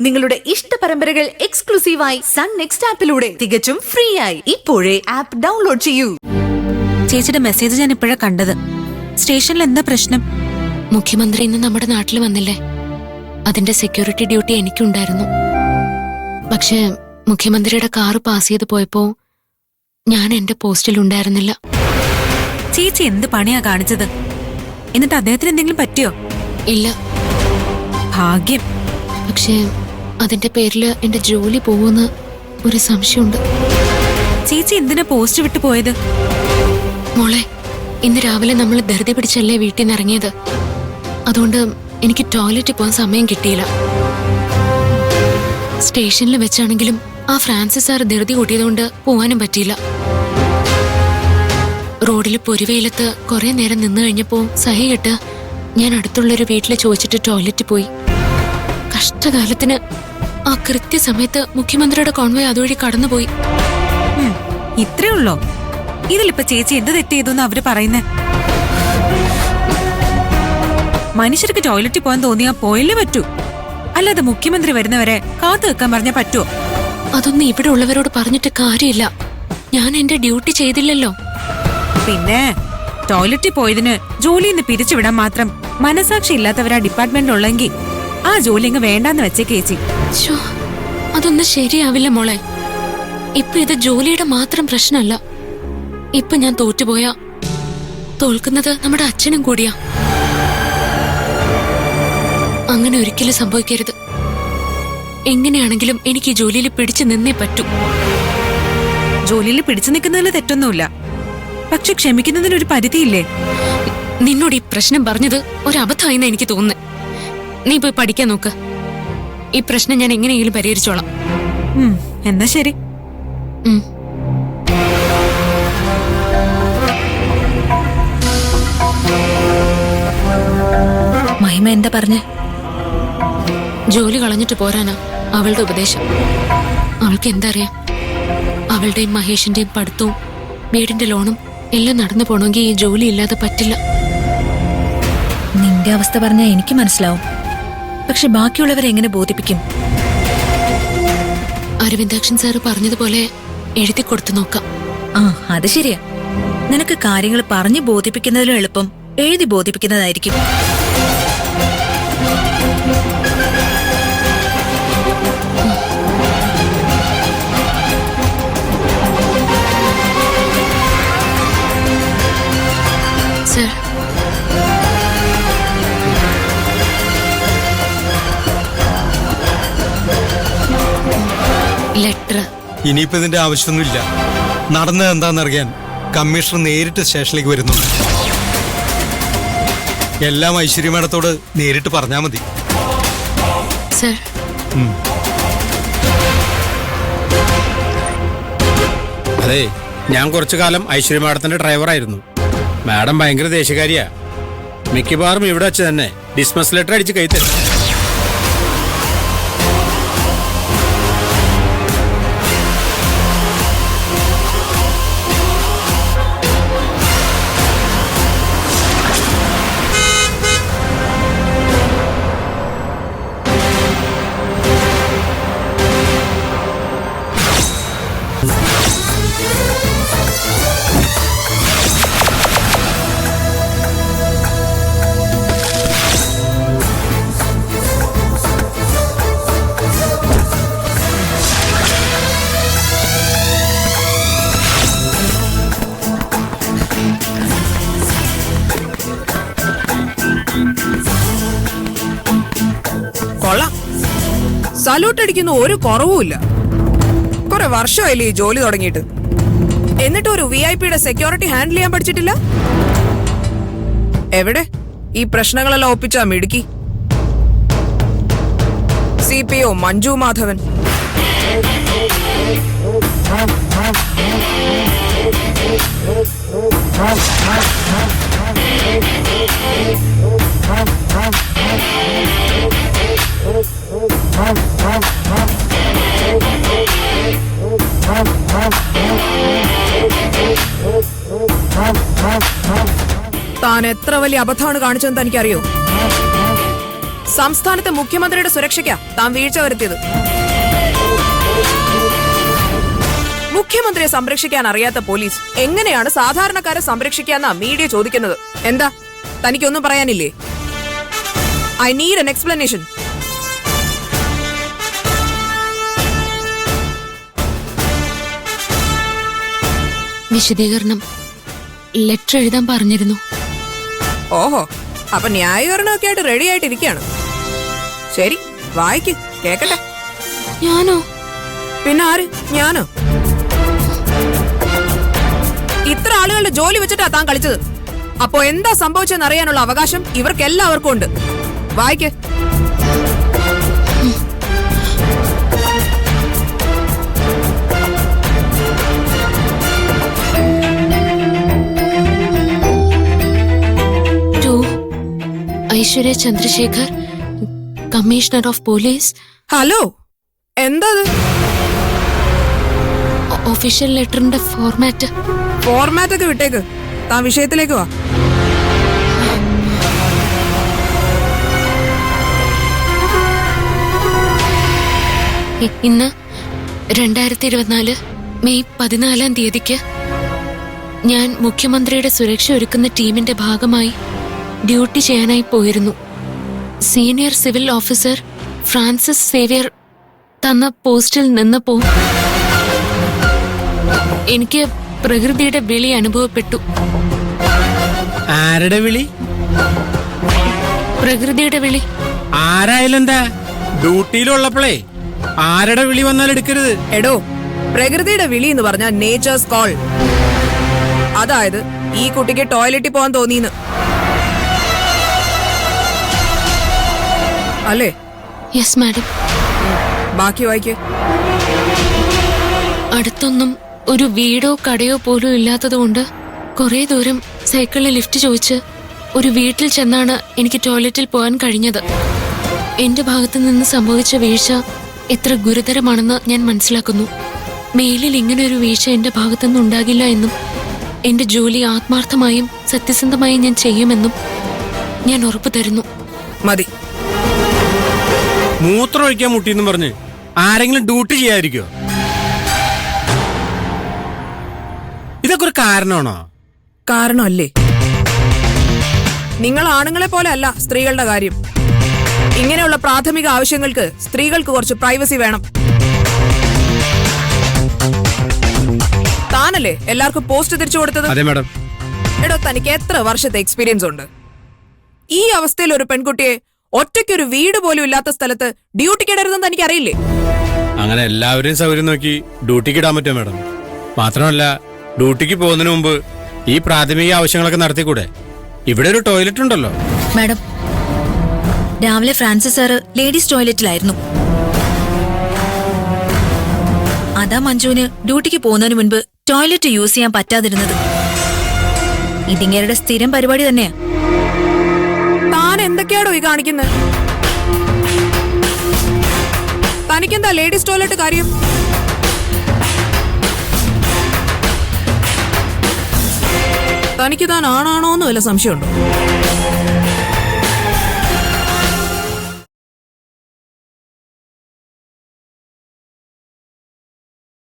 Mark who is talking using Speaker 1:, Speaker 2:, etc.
Speaker 1: നിങ്ങളുടെ ഇഷ്ട പരമ്പരകൾ എക്സ്ക്ലൂസീവായി സൺ നെക്സ്റ്റ് ആപ്പിലൂടെ തികച്ചും ഫ്രീ ആയി ഇപ്പോഴേ ആപ്പ് ഡൗൺലോഡ് ചെയ്യൂ.
Speaker 2: ചേച്ചിയുടെ മെസ്സേജ് ഞാൻ ഇപ്പോഴാ കണ്ടത്. സ്റ്റേഷനിൽ എന്താ പ്രശ്നം?
Speaker 3: മുഖ്യമന്ത്രി ഇന്ന് നമ്മുടെ നാട്ടിൽ വന്നില്ലേ? അതിന്റെ സെക്യൂരിറ്റി ഡ്യൂട്ടി എനിക്കുണ്ടായിരുന്നു. പക്ഷേ മുഖ്യമന്ത്രിയുടെ കാറ് പാസ് ചെയ്ത് പോയപ്പോ ഞാൻ എന്റെ പോസ്റ്റിൽ ഉണ്ടായിരുന്നില്ല.
Speaker 2: ചേച്ചി എന്ത് പണിയാ കാണിച്ചത്? എന്നിട്ട് അദ്ദേഹത്തിന് എന്തെങ്കിലും പറ്റിയോ?
Speaker 3: ഇല്ല.
Speaker 2: ഭാഗ്യം.
Speaker 3: പക്ഷേ അതിന്റെ പേരില് എന്റെ ജോലി പോവുമെന്ന് ഒരു സംശയമുണ്ട്.
Speaker 2: ചേച്ചി എന്തിനാ പോസ്റ്റ് വിട്ടു പോയത്?
Speaker 3: മോളെ, ഇന്ന് രാവിലെ നമ്മൾ ധൃതി പിടിച്ചല്ലേ വീട്ടിൽ നിന്ന് ഇറങ്ങിയത്. അതുകൊണ്ട് എനിക്ക് ടോയ്ലറ്റിൽ പോകാൻ സമയം കിട്ടിയില്ല. സ്റ്റേഷനിൽ വെച്ചാണെങ്കിലും ആ ഫ്രാൻസിസ് സാർ ധൃതി കൂട്ടിയതുകൊണ്ട് പോവാനും പറ്റിയില്ല. റോഡിൽ പൊരുവയിലത്ത് കുറെ നേരം നിന്നു കഴിഞ്ഞപ്പോ സഹികെട്ട് ഞാൻ അടുത്തുള്ളൊരു വീട്ടിൽ ചോദിച്ചിട്ട് ടോയ്ലറ്റിൽ പോയി. കഷ്ടകാലത്തിന് ആ കൃത്യസമയത്ത് മുഖ്യമന്ത്രിയുടെ കോൺവോയ് അതുവഴി കടന്നുപോയി.
Speaker 2: ഇത്രേ ഉള്ളോ? ഇതിലിപ്പോ ചേച്ചി എന്ത് തെറ്റ് ചെയ്തു അവര് പറയുന്നേ? മനുഷ്യർക്ക് ടോയ്ലറ്റിൽ പോകാൻ തോന്നിയാ പോയല്ലേ പറ്റൂ. അല്ലാതെ മുഖ്യമന്ത്രി വരുന്നവരെ കാത്തു വെക്കാൻ പറഞ്ഞാ പറ്റുമോ?
Speaker 3: അതൊന്നും ഇവിടെ ഉള്ളവരോട് പറഞ്ഞിട്ട് കാര്യമില്ല. ഞാൻ എന്റെ ഡ്യൂട്ടി ചെയ്തില്ലല്ലോ.
Speaker 2: പിന്നെ ടോയ്ലറ്റിൽ പോയതിന് ജോലിയിൽ നിന്ന് പിരിച്ചുവിടാൻ മാത്രം മനസാക്ഷി ഇല്ലാത്തവരാ ഡിപ്പാർട്ട്മെന്റിലുള്ളെങ്കിൽ ആ ജോലി അങ്ങ് വേണ്ടാന്ന് വെച്ചേ ചേച്ചി.
Speaker 3: അതൊന്നും ശരിയാവില്ല മോളെ. ഇപ്പൊ ഇത് ജോലിയുടെ മാത്രം പ്രശ്നമല്ല. ഇപ്പൊ ഞാൻ തോറ്റുപോയാ തോൽക്കുന്നത് നമ്മുടെ അച്ഛനും കൂടിയാ. അങ്ങനെ ഒരിക്കലും സംഭവിക്കരുത്. എങ്ങനെയാണെങ്കിലും എനിക്ക് ഈ ജോലിയിൽ പിടിച്ചു നിന്നേ പറ്റൂ.
Speaker 2: ജോലിയിൽ പിടിച്ചു നിൽക്കുന്നതിൽ തെറ്റൊന്നുമില്ല. പക്ഷെ ക്ഷമിക്കുന്നതിനൊരു പരിധിയില്ലേ?
Speaker 3: നിന്നോട് ഈ പ്രശ്നം പറഞ്ഞത് ഒരബദ്ധമായിന്ന് എനിക്ക് തോന്നുന്നു. നീ പോയി പഠിക്കാൻ നോക്ക്. ഈ പ്രശ്നം ഞാൻ എങ്ങനെയെങ്കിലും പരിഹരിച്ചോളാം.
Speaker 2: എന്നാ ശരി.
Speaker 1: മഹിമ എന്താ പറഞ്ഞേ?
Speaker 3: ജോലി കളഞ്ഞിട്ട് പോരാനാ അവളുടെ ഉപദേശം. അവൾക്ക് എന്തറിയാം? അവളുടെയും മഹേഷിന്റെയും പഠിത്തവും വീടിന്റെ ലോണും എല്ലാം നടന്നു പോണമെങ്കിൽ ഈ ജോലി ഇല്ലാതെ പറ്റില്ല.
Speaker 1: നിന്റെ അവസ്ഥ പറഞ്ഞാൽ എനിക്ക് മനസ്സിലാവും. പക്ഷെ ബാക്കിയുള്ളവരെ എങ്ങനെ ബോധിപ്പിക്കും?
Speaker 3: അരവിന്ദാക്ഷൻ സാറ് പറഞ്ഞതുപോലെ എഴുതി കൊടുത്തു നോക്കാം.
Speaker 1: അത് ശരിയാ. നിനക്ക് കാര്യങ്ങൾ പറഞ്ഞു ബോധിപ്പിക്കുന്നതിലും എളുപ്പം എഴുതി ബോധിപ്പിക്കുന്നതായിരിക്കും.
Speaker 3: Sir, letter.
Speaker 4: ഇനിയിപ്പോ ഇതിന്റെ ആവശ്യമൊന്നുമില്ല. നടന്നത് എന്താണെന്നറിയാൻ കമ്മീഷണർ നേരിട്ട് സ്റ്റേഷനിലേക്ക് വരുന്നുണ്ട്. എല്ലാം ഐശ്വര്യ മേഡത്തോട് നേരിട്ട് പറഞ്ഞാൽ മതി.
Speaker 3: സർ,
Speaker 5: അതെ, ഞാൻ കുറച്ചു കാലം ഐശ്വര്യ മാഡത്തിന്റെ ഡ്രൈവറായിരുന്നു. മാഡം ഭയങ്കര ദേഷ്യക്കാരിയാ. മിക്കവാറും ഇവിടെ വെച്ച് തന്നെ ഡിസ്മസ് ലെറ്റർ അടിച്ച് കൈ തരും.
Speaker 6: കൊള്ളാം. സല്യൂട്ട് അടിക്കുന്ന ഒരു കുറവുമില്ല. കുറെ വർഷമായില്ലേ ഈ ജോലി തുടങ്ങിയിട്ട്. എന്നിട്ട് ഒരു VIP-യുടെ സെക്യൂരിറ്റി ഹാൻഡിൽ ചെയ്യാൻ പഠിച്ചിട്ടില്ല. എവിടെ ഈ പ്രശ്നങ്ങളെല്ലാം ഒപ്പിച്ചാ മിടുക്കി? CPO മഞ്ജു മാധവൻ. താൻ എത്ര വലിയ അബദ്ധമാണ് കാണിച്ചതെന്ന് തനിക്കറിയോ? സംസ്ഥാനത്തെ മുഖ്യമന്ത്രിയുടെ സുരക്ഷയ്ക്കാ താൻ വീഴ്ച വരുത്തിയത്. മുഖ്യമന്ത്രിയെ സംരക്ഷിക്കാൻ അറിയാത്ത പോലീസ് എങ്ങനെയാണ് സാധാരണക്കാരെ സംരക്ഷിക്കാന്നാ മീഡിയ ചോദിക്കുന്നത്. എന്താ തനിക്കൊന്നും പറയാനില്ലേ? I need an explanation.
Speaker 3: വിശദീകരണം ലെറ്റർ എഴുതാൻ പറഞ്ഞിരുന്നു.
Speaker 6: ഓഹോ, അപ്പൊ ന്യായീകരണമൊക്കെ ആയിട്ട് റെഡി ആയിട്ടിരിക്കുകയാണ്. ശരി, വായിക്ക്, കേക്കട്ടെ.
Speaker 3: ഞാനോ?
Speaker 6: പിന്നെ ആര്? ഞാനോ? ഇത്ര ആളുകളുടെ ജോലി വെച്ചിട്ടാ താൻ കളിച്ചത്. അപ്പോ എന്താ സംഭവിച്ചെന്ന് അറിയാനുള്ള അവകാശം ഇവർക്ക് എല്ലാവർക്കും ഉണ്ട്. വായിക്ക്.
Speaker 3: Aishwarya Chandrasekhar, commissioner of police.
Speaker 6: Hello, എന്താ
Speaker 3: ഒഫീഷ്യൽ ലെറ്ററിന്റെ ഫോർമാറ്റ്
Speaker 6: ഒക്കെ വിട്ടേക്ക്. താൻ വിഷയത്തിലേക്ക് വാ.
Speaker 3: ഇന്ന് 2024 മെയ് 14 തീയതിക്ക് ഞാൻ മുഖ്യമന്ത്രിയുടെ സുരക്ഷ ഒരുക്കുന്ന ടീമിന്റെ ഭാഗമായി ഡ്യൂട്ടി ചെയ്യാനായി പോയിരുന്നു. Senior civil officer Francis Xavier തന്ന പോസ്റ്റിൽ നിന്നപ്പോ എനിക്ക് പ്രകൃതിയുടെ വിളി അനുഭവപ്പെട്ടു.
Speaker 5: ആരുടെ വിളി?
Speaker 3: പ്രകൃതിയുടെ വിളി.
Speaker 5: ആരായാലും എന്താ, ഡ്യൂട്ടിയിലുള്ളപ്പോഴേ ആരുടെ വിളി വന്നാൽ എടുക്കരുത്.
Speaker 6: എടോ, പ്രകൃതിയുടെ വിളി എന്ന് പറഞ്ഞാൽ നേച്ചേഴ്സ് കോൾ. അതായത് ഈ കുട്ടിക്ക് ടോയ്ലറ്റിൽ പോകാൻ തോന്നിയെന്ന് അല്ലേ?
Speaker 3: Yes madam.
Speaker 6: ബാക്കി വായിക്ക്.
Speaker 3: അടുത്തൊന്നും ഒരു വീടോ കടയോ പോലും ഇല്ലാത്തതുകൊണ്ട് കുറെ ദൂരം സൈക്കിളിൽ ലിഫ്റ്റ് ചോദിച്ച് ഒരു വീട്ടിൽ ചെന്നാണ് എനിക്ക് ടോയ്ലറ്റിൽ പോകാൻ കഴിഞ്ഞത്. എന്റെ ഭാഗത്തു നിന്ന് സംഭവിച്ച വീഴ്ച എത്ര ഗുരുതരമാണെന്ന് ഞാൻ മനസ്സിലാക്കുന്നു. മേലിൽ ഇങ്ങനെ ഒരു വീഴ്ച എന്റെ ഭാഗത്തുനിന്ന് ഉണ്ടാകില്ല എന്നും എന്റെ ജോലി ആത്മാർത്ഥമായും സത്യസന്ധമായും ഞാൻ ചെയ്യുമെന്നും ഞാൻ ഉറപ്പു തരുന്നു.
Speaker 6: മതി.
Speaker 5: മൂത്രം ഒഴിക്കാൻ മുട്ടിയെന്നും പറഞ്ഞ് ആരെങ്കിലും ഡ്യൂട്ടി ചെയ്യാതിരിക്കോ? ഇതൊക്കെ ഒരു കാരണമാണോ?
Speaker 6: കാരണമല്ലേ? നിങ്ങൾ ആണുങ്ങളെ പോലെ അല്ല സ്ത്രീകളുടെ കാര്യം. ഇങ്ങനെയുള്ള പ്രാഥമിക ആവശ്യങ്ങൾക്ക് സ്ത്രീകൾക്ക് കുറച്ച് പ്രൈവസി വേണം. താനല്ലേ എല്ലാവർക്കും പോസ്റ്റ് തിരിച്ചു കൊടുത്തത്?
Speaker 5: അതെ മാഡം.
Speaker 6: എടോ, തനിക്ക് എത്ര വർഷത്തെ എക്സ്പീരിയൻസ് ഉണ്ട്? ഈ അവസ്ഥയിൽ ഒരു പെൺകുട്ടിയെ ഒറ്റയ്ക്കൊരു വീട് പോലും ഇല്ലാത്ത സ്ഥലത്ത് ഡ്യൂട്ടിക്ക് ഇടരുതെന്ന് തനിക്ക് അറിയില്ലേ?
Speaker 5: അങ്ങനെ എല്ലാവരെയും സൗകര്യം നോക്കി ഡ്യൂട്ടിക്ക് ഇടാൻ പറ്റുമോ മാഡം? മാത്രമല്ല, ഡ്യൂട്ടിക്ക് പോകുന്നതിന് മുമ്പ് ഈ പ്രാഥമിക ആവശ്യങ്ങളൊക്കെ നടത്തിക്കൂടെ? ഇവിടെ ഒരു ടോയ്ലറ്റ് ഉണ്ടല്ലോ.
Speaker 1: മാഡം, രാവിലെ ഫ്രാൻസിസ് സാറ് ലേഡീസ് ടോയ്ലറ്റിലായിരുന്നു. അതാ മഞ്ജുവിന് ഡ്യൂട്ടിക്ക് പോകുന്നതിന് മുൻപ് ടോയ്ലറ്റ് യൂസ് ചെയ്യാൻ പറ്റാതിരുന്നത്. ഇതിങ്ങേരുടെ സ്ഥിരം പരിപാടി തന്നെയാ.
Speaker 6: താൻ എന്തൊക്കെയാടോ ഈ കാണിക്കുന്നത്? തനിക്കെന്താ ലേഡീസ് ടോയ്ലറ്റ് കാര്യം? തനിക്ക് താൻ ആണാണോന്ന് വല്ല സംശയമുണ്ടോ?